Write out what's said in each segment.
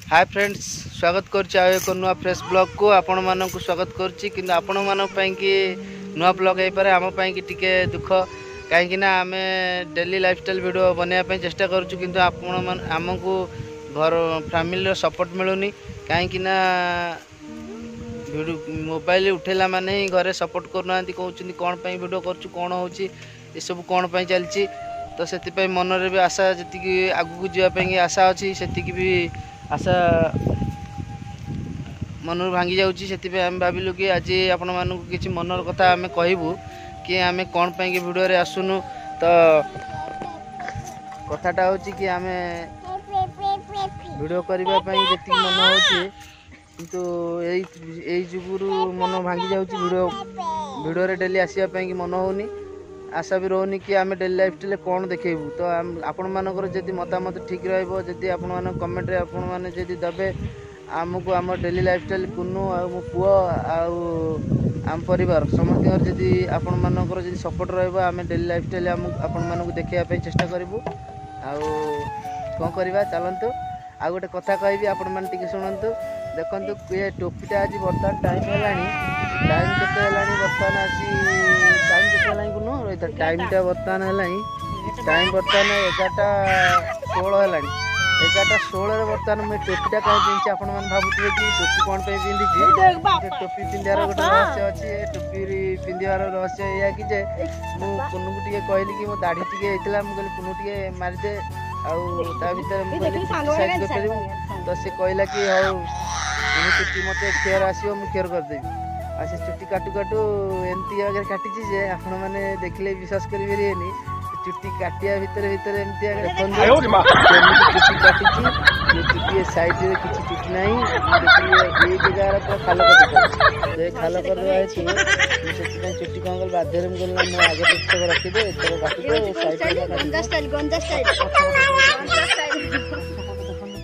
Hi friends, स्वागत करुच्ची आउ एक नुआ फ्रेश ब्लॉग को आपण मानक स्वागत करुच्ची। किंतु आपण मानक पई कि नुआ ब्लॉग हो पारे, आम पई कि टिके दुख कहीं आम डेली लाइफस्टाइल वीडियो बनवाई चेष्टा करुचु, किंतु आपण आमको घर फैमिली सपोर्ट मिलूनी। कहीं मोबाइल उठेला माने ही घरे सपोर्ट करना कहते कौन पर वीडियो करुँ कौन हो सब कौन पर चलती। तो से मनरे भी आशा जी आगू जावाई आशा अच्छी से भी आशा मन भांगी जाऊँगी। से आम भाविलु कि आज आपण मानक किसी मनर कथा आम कहबू कि आम कौन पर वीडियो आसुनु। तो कथाटा हूँ कि आम वीडियो करने जी मन हो किंतु यही जुगुरु मन भांगी जाऊँगी। वीडियो डेली आसवाई मन होनी, आशा भी रोनी कि आम डेली लाइफस्टाइल कौन देखेबू। तो आपण मानकर जदि मतामत ठीक रहिबो, जदि आपण मान कमेंट रे आपण माने जदि दबे आमको आम डेली लाइफस्टाइल कुनु आ मो पुओ आम परिवार समस्त जदि आपण मानकर जदि सपोर्ट रहिबो आम डेली लाइफस्टाइल आपण मानक देखिया पे चेष्टा करिवु। आ कोन करबा चलंतु। आ गोटे कथा कहबी आपण मान टिके सुनंतु। देखंतु ये टोपीटा आज बर्तमान टाइम हेलानी, टाइम केते हेलानी बर्तमान आसी टाइम केते हेलानी कुनो रहिता टाइमटा बर्तमान हेलानी, टाइम बर्तमान 11:16 हेलानी। 11:16 रे बर्तमान मैं टोपीटा कहीं पिंधि आपण मान भाबुथिबे कि टोपी कोन पे पिंधिछि। टोपी पिंधियार गोटे रहस्य अछि। टोपी पिंधियार रहस्य या कि जे मु कुनु टिके कहली कि मो दाढ़ी टिके हेतला, मु कहली कुनु टिके मारि दे आउ ता भीतर मु कहली साइज कर देबु। तो से कहला कि हौ मु चुट्टी मते केयर आसीओ मु केयर कर देबी। आ से चुट्टी काटू काटू एमती आगे काटिछि जे आपण माने देखले विश्वास करिबेनी। चुट्टी काटिया भीतर भीतर एमती आगे चुट्टी काटिछि। ये चुट्टी साइड रे किछि चुट्टी नाही, देखिए ए जगह रे पूरा खाल कर दे। तो ए खाल कर दे आछि से चुट्टी कांगल बाध्य रे गल ना आगे पिछे रखि दे, तो काटि दे साइड रे गंजा स्टाइल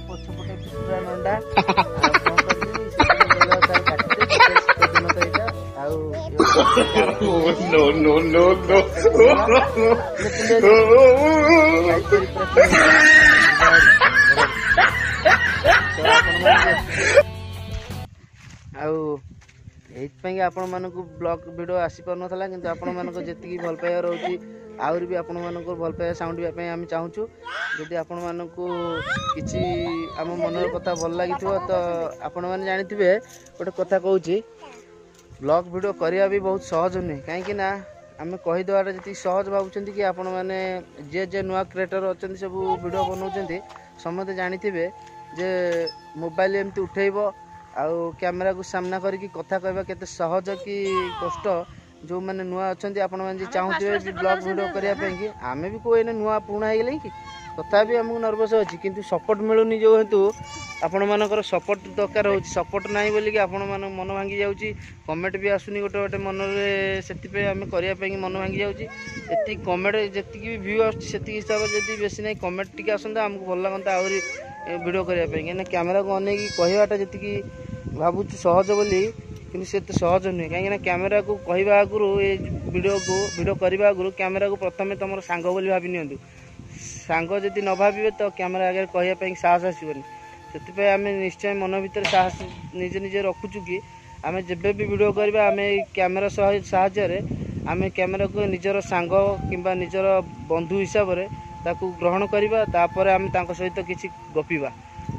पछपटे पूरा नंडा एथपाई आपण मानक ब्लॉग वीडियो आसी पार नथला, किंतु आपण मानक जेतिकी भल पाइबा रहउची आउर भी आपण मानक भल पाइबा साउंड भी पई हम चाहूछु। जदि आपण मानक किछि आम मनर कथा भल लागिथिबो तो आपण माने जानिथिबे गोटे कथा कहूची, ब्लॉग वीडियो करिया भी बहुत सहज नहीं। कहीं ना आम कहीदेवाटा जी सहज भावुं कि आपण मैंने जे नुआ क्रिएटर अच्छा सब वीडियो बनाऊँ समस्त जानिथिबे जे मोबाइल एमती उठेब आउ कैमेरा को सामना करके कथा कहबा केते सहज कि कष्ट। जो मैंने नुआ अच्छा आपण मैंने चाहूथे ब्लॉग वीडियो करने आम भी कोई नुआ पुणा हो गले कि तथापि आमको नर्वस अच्छी, किंतु सपोर्ट मिलूनी जो हेतु आपण मानकर सपोर्ट दरकार हो। सपोर्ट ना बोलिक आपण मान मन भांगी जाऊँगी, कमेंट भी आसुनी गोटे गोटे मन से आम करने मन भांगी जाऊँगी। ये कमेंट जी भी व्यू आसे हिसाब से जब बेसी ना कमेंट टी आसता आमको भल लगता आहरी वीडियो करने कहीं कैमेरा को अनेक कहवाटा जी भावुँ सहज बोली, कि से सहज नुहे। कहीं कैमेरा को कहवा आगु ये वीडियो करने आगु कैमेरा को प्रथम तुम सांग बोली भावी नियंतु। सांग जदि न भावे तो कैमेरा आगे कहवाई साहस आसबनी। से आम निश्चय मन भर साहस निजे निजे रखुचु कि आम जब भी वीडियो करवा आम कैमेरा साहाय्य आम कैमेरा को निजर सांग किंबा निजर बंधु हिसाब से ताकू ग्रहण करवा, तापर आम सहित किसी गपिबा,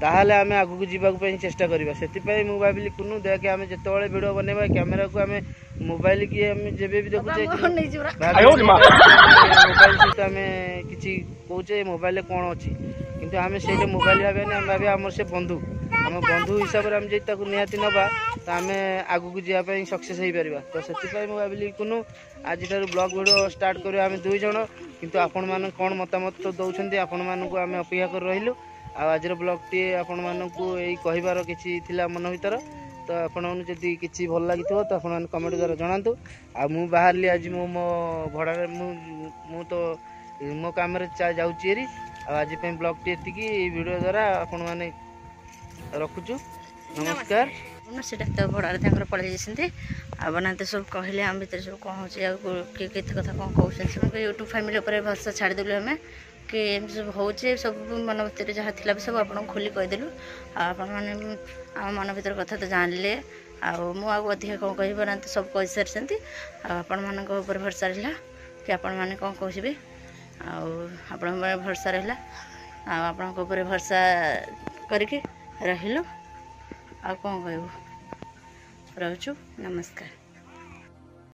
ताहले आम आगू जावाक चेष्टा करवा। से मुझे भाविली कुनु देखे आम जिते वीडियो बनवा कैमेरा को आम मोबाइल की आम जब भी देखुचे मोबाइल सहित आम किसी कौचे मोबाइल कौन अच्छी, किंतु आम से मोबाइल भावे आम भावे आम से बंधु, आम बंधु हिसाब से आम जब निहाती नवा तो आम आगू जावाई सक्सेस हो पार। तो से मुझे भाविली कुनु आज ब्लॉग वीडियो स्टार्ट कर आम दुई जन, किंतु आपण मान कौन मतामत तो दौरान आपण मानक आम अपेक्षा कर रही। आज ब्लॉग टी आपण मानक यही कहबार किसी थिला मन भीतर। तो आपण जदि किसी भल लगी तो आपण कमेंट द्वारा जनातु। आ मु बाहरली आज मो भड़ा मु तो मो काम जाऊँगी। आज ब्लॉग टी एतिकी वीडियो द्वारा आपण माने रखुचु। नमस्कार। से डाक्तर भड़ार पलि जाते बनाते सब कहले आम भर सब कौन हो किए कथा कौन कहते यूट्यूब फैमिली भरोसा छाड़देलु आम कि एमती सब होचे सब मन भर जहाँ थी सब आपको खोली कहीदेलु आपने आम मन भर कथा तो जानले अधिक कौन कह ना सब कही सारी आपण मान भरसा रहा कि आपण मैंने कौन कहे आपण भरसा रहा आपण भरसा करके रहिलु आ कौन कहू रोचु नमस्कार।